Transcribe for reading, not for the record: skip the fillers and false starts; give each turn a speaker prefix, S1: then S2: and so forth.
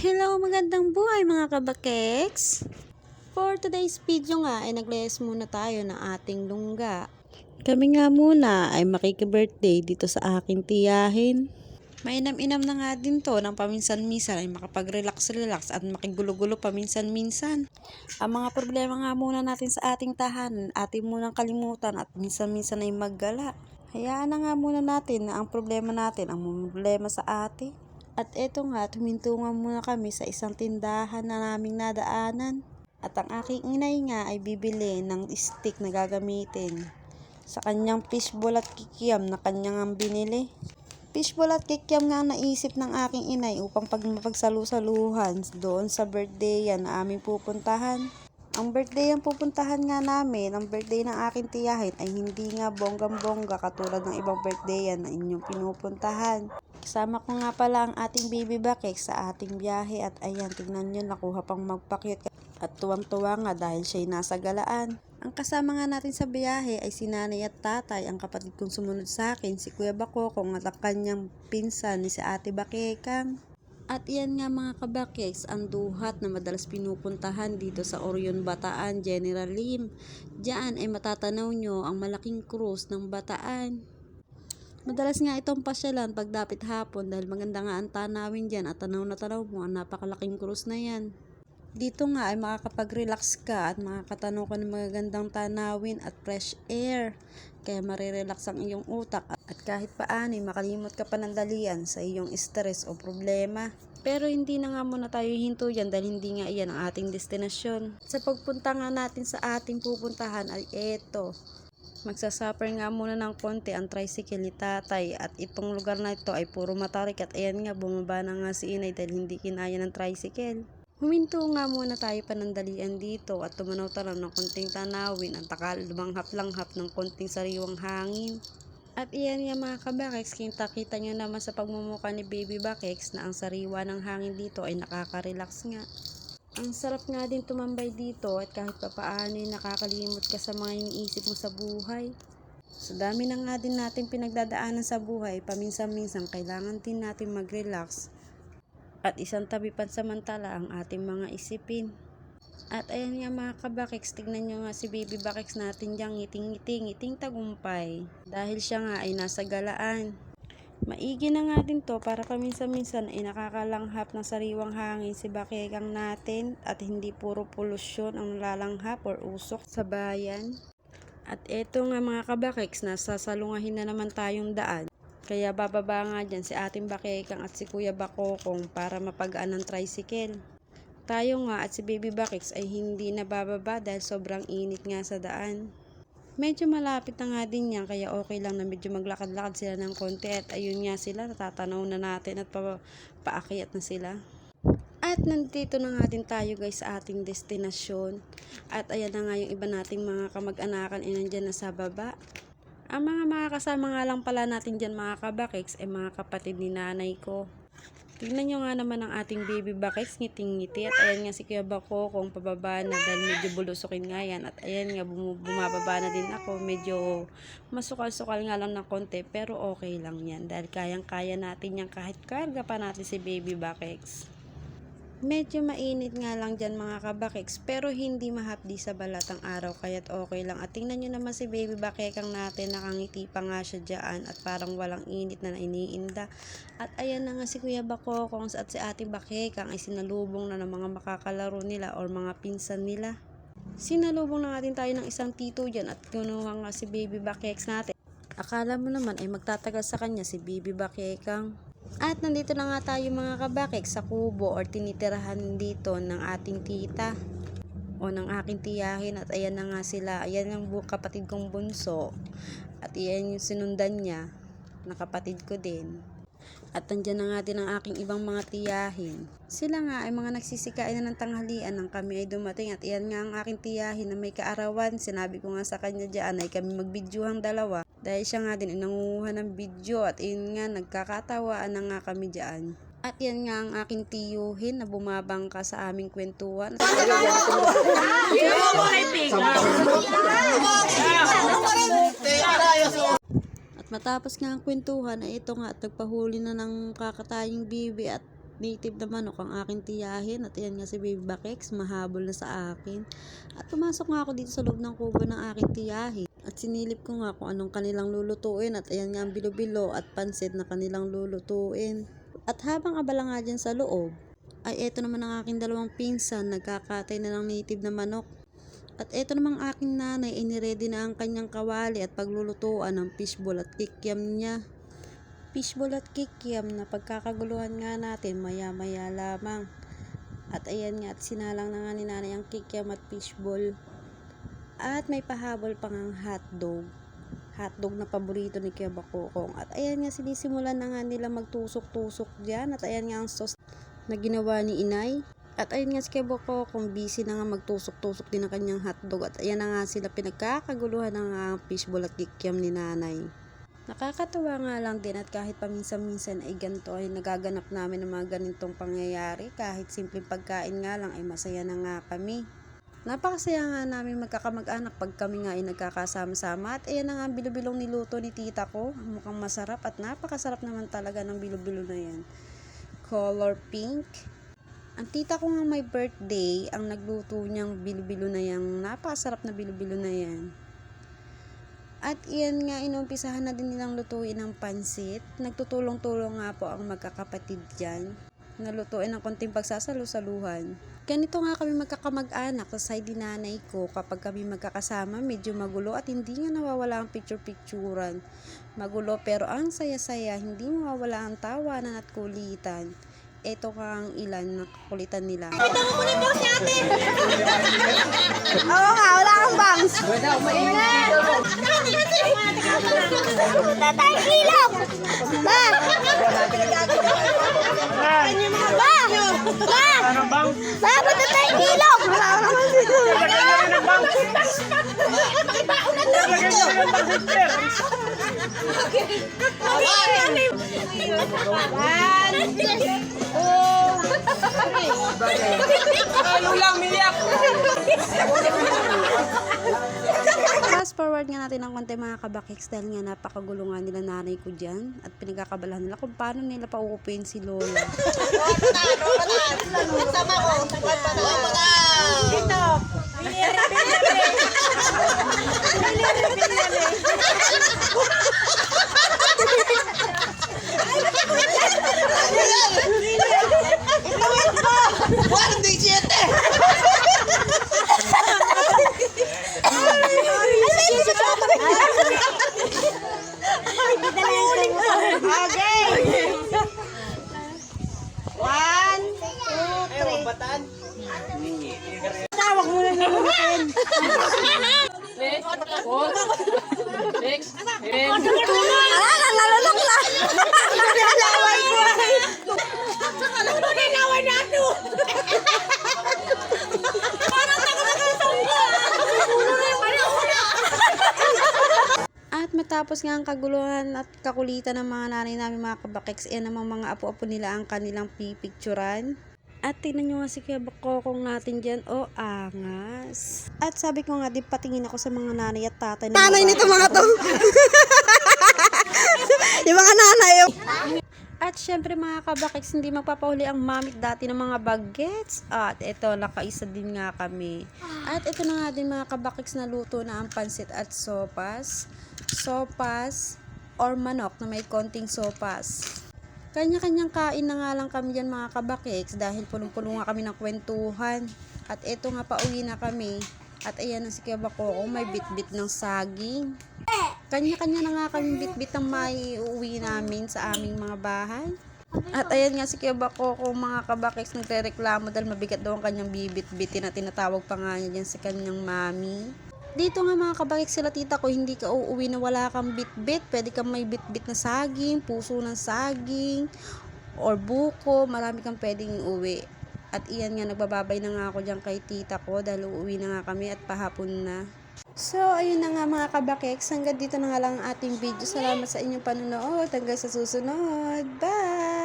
S1: Hello, magandang buhay mga kabakeks! For today's video nga ay naglayas muna tayo ng ating lungga. Kami nga muna ay makiki-birthday dito sa aking tiyahin. Mainam-inam na nga din to ng paminsan-minsan ay makapag-relax-relax at makigulo-gulo paminsan-minsan. Ang mga problema nga muna natin sa ating tahanan, ating munang kalimutan at minsan-minsan ay maggala. Hayaan na nga muna natin na ang problema natin ang problema sa atin. At eto nga, huminto nga muna kami sa isang tindahan na naming nadaanan. At ang aking inay nga ay bibili ng stick na gagamitin sa kanyang fishball at kikiam na kanyang binili. Fishball at kikiam nga ang naisip ng aking inay upang mapagsalu-saluhan doon sa birthday yan na aming pupuntahan. Ang birthday ang pupuntahan nga namin, ang birthday ng aking tiyahin ay hindi nga bonggang-bongga katulad ng ibang birthday yan na inyong pinupuntahan. Kasama ko nga pala ang ating baby bakek sa ating biyahe at ayan, tignan nyo, nakuha pang magpakyut at tuwang-tuwa nga dahil siya'y nasa galaan. Ang kasama nga natin sa biyahe ay si nanay at tatay, ang kapatid kong sumunod sa akin, si Kuya Bakokong at ang kanyang pinsan ni si Ate Bakekang. At iyan nga mga kabakeks, ang duhat na madalas pinupuntahan dito sa Orion, Bataan, General Lim. Diyan ay matatanaw nyo ang malaking krus ng Bataan. Madalas nga itong pasyalan pag dapit hapon dahil maganda nga ang tanawin dyan at tanaw na tanaw mo ang napakalaking krus na yan. Dito nga ay makakapag-relax ka at makakatanaw ka ng magagandang tanawin at fresh air. Kaya marirelax ang iyong utak at kahit paano makalimot ka panandalian sa iyong stress o problema. Pero hindi na nga muna tayo hinto dyan dahil hindi nga iyan ang ating destinasyon. Sa pagpunta nga natin sa ating pupuntahan ay eto. Magsasuffer nga muna ng konti ang tricycle ni tatay at itong lugar na ito ay puro matarik at ayan nga bumaba na nga si inay dahil hindi kinaya ng tricycle. Huminto nga muna tayo panandalian dito at tumanaw-tanaw ng konting tanawin at lumanghap-langhap ng konting sariwang hangin. At iyan nga mga kabakeks, kita-kita nyo naman sa pagmumuka ni Baby Bakeks na ang sariwa ng hangin dito ay nakaka-relax nga. Ang sarap nga din tumambay dito at kahit papaano ay nakakalimot ka sa mga iniisip mo sa buhay. Sa dami na nga din natin pinagdadaanan sa buhay, paminsan-minsan kailangan din natin mag-relax at isang tabi pansamantala ang ating mga isipin. At ayan nga mga kabakeks, tignan nyo nga si Baby Bakeks natin diyang ngiting-ngiting tagumpay dahil siya nga ay nasa galaan. Maigi na nga din to para paminsan-minsan ay nakakalanghap ng sariwang hangin si Bakekang natin at hindi puro polusyon ang lalanghap or usok sa bayan. At eto nga mga kabakeks, nasasalungahin na naman tayong daan. Kaya bababa nga dyan si ating Bakekang at si Kuya Bakokong para mapagaan ng tricycle. Tayo nga at si Baby Bakeks ay hindi nabababa dahil sobrang init nga sa daan. Medyo malapit na nga din yan kaya okay lang na medyo maglakad-lakad sila ng konti at ayun nga sila, natatanaw na natin at paakyat na sila. At nandito na nga din tayo guys sa ating destinasyon at ayan na nga yung iba nating mga kamag-anakan ay nandyan na sa baba. Ang mga makakasama nga lang pala natin dyan mga kabakeks ay mga kapatid ni nanay ko. Tignan nyo nga naman ang ating Baby Bakeks, ngiting-ngiti at ayan nga si Kuya Bakokong pababa na dahil medyo bulusukin nga yan at ayan nga bumababa na din ako, medyo masukal-sukal nga lang ng konti pero okay lang yan dahil kayang-kaya natin yan kahit karga pa natin si Baby Bakeks. Medyo mainit nga lang dyan mga kabakeks pero hindi mahapdi sa balat ang araw kaya't okay lang. At tingnan nyo naman si Baby Bakekang natin, nakangiti pa nga siya dyan at parang walang init na iniinda. At ayan na nga si Kuya Bakokong at si Ate Bakekang ay sinalubong na ng mga makakalaro nila or mga pinsan nila. Sinalubong na nga din tayo ng isang tito dyan at kinuha nga si Baby Bakeks natin. Akala mo naman ay magtatagal sa kanya si Baby Bakekang. At nandito na nga tayo mga kabakek sa kubo or tinitirahan dito ng ating tita o ng aking tiyahin at ayan na nga sila, ayan ang kapatid kong bunso at ayan yung sinundan niya na kapatid ko din. At andyan na nga din ang aking ibang mga tiyahin. Sila nga ay mga nagsisikain na ng tanghalian nang kami ay dumating at iyan nga ang aking tiyahin na may kaarawan. Sinabi ko nga sa kanya dyan ay kami magbidyohang dalawa dahil siya nga din ay nangunguha ng video at iyon nga nagkakatawaan na nga kami dyan. At yan nga ang aking tiyuhin na bumabangka sa aming kwentuhan. Matapos nga ang kwentuhan ay ito nga at nagpahuli na ng kakatayang bibi at native na manok ang aking tiyahin. At ayan nga si Baby Bakex, mahabol na sa akin. At pumasok nga ako dito sa loob ng kubo ng aking tiyahin. At sinilip ko nga kung anong kanilang lulutuin. At ayan nga ang bilo-bilo at pansit na kanilang lulutuin. At habang abala nga dyan sa loob, ay eto naman ang aking dalawang pinsan, nagkakatay na ng native na manok. At eto namang aking nanay, iniready na ang kanyang kawali at paglulutuan ng fishball at kikiam niya. Fishball at kikiam na pagkakaguluhan nga natin maya-maya lamang. At ayan nga, at sinalang na nga ni nanay ang kikiam at fishball. At may pahabol pang ang hotdog. Hotdog na paborito ni Kuya Bakokong. At ayan nga, sinisimulan na nga nila magtusok-tusok dyan. At ayan nga ang sauce na ginawa ni inay. At ayun nga si Kuya Bakokong, busy na nga magtusok-tusok din ang kanyang hotdog. At ayan na nga sila pinagkakaguluhan ng fishball at kikiam ni nanay. Nakakatuwa nga lang din at kahit paminsan-minsan ay ganito ay nagaganap namin ng mga ganitong pangyayari. Kahit simpleng pagkain nga lang ay masaya na nga kami. Napakasaya nga namin magkakamag-anak pag kami nga ay nagkakasama-sama. At ayan na nga ang bilo-bilong niluto ni tita ko. Mukhang masarap at napakasarap naman talaga ng bilo-bilo na yan. Color pink. Ang tita ko nga may birthday, ang nagluto niyang bilo-bilo na yan. Napakasarap na bilo-bilo na yan. At iyan nga, inumpisahan na din nilang lutuin ng pansit. Nagtutulong-tulong nga po ang magkakapatid dyan. Nalutuin ng konting pagsasalo-saluhan. Ganito nga kami magkakamag-anak sa side ni nanay ko. Kapag kami magkakasama, medyo magulo at hindi nga nawawala ang picture-picturan. Magulo pero ang saya-saya, hindi mawawala ang tawanan at kulitan. Ito nga ang ilan na kakulitan nila. Kita mo muna po si ate! Oo nga, wala kang bangs! Tatay kilap! Ba! Ba! Ba! Ba! Ba't tatay kilap? Wala ka naman dito! Fast forward nga natin ng konti mga kabakiks dahil nga napakagulo nga nila nanay ko dyan at pinagkakabalahan nila kung paano nila pauupuin si Lola. Sama ko! Ito! Tawag mo na naman. Next. Lalulok na. Nalaway ko. Nalaway na ito. Parang nakakasunggo. At matapos nga ang kaguluhan at kakulitan ng mga nanay namin mga kabakiks, yan namang mga apo-apo nila ang kanilang pipicturan. At tingnan nyo nga si Kuya Bakokong natin dyan. Oh, angas. At sabi ko nga, di patingin ako sa mga nanay at tatay. Nanay nito mga to. Yung mga nanay. At syempre mga kabakiks, hindi magpapahuli ang mamit dati ng mga bagets. At ito, nakaisa din nga kami. At ito na nga din mga kabakiks na luto na ang pansit at sopas. Sopas or manok na may konting sopas. Kanya-kanyang kain na nga lang kami dyan mga kabakiks dahil pulong-pulong nga kami ng kwentuhan. At eto nga pauwi na kami. At ayan na si Kuya Bakokong may bit-bit ng saging. Kanya-kanya na nga kami bit-bit ang maiuwi namin sa aming mga bahay. At ayan nga si Kuya Bakokong mga kabakiks nagre-reklamo dahil mabigat daw ang kanyang bibit-bitin at tinatawag pa nga niya dyan sa kanyang mami. Dito nga mga kabakik sila tita ko, hindi ka uuwi na wala kang bit-bit. Pwede kang may bit-bit na saging, puso ng saging, or buko. Marami kang pwedeng uwi. At iyan nga, nagbababay na nga ako dyan kay tita ko dahil uuwi na nga kami at pahapon na. So, ayun na nga mga kabakik. Hanggang dito na nga lang ang ating video. Salamat sa inyong panonood. Hanggang sa susunod. Bye!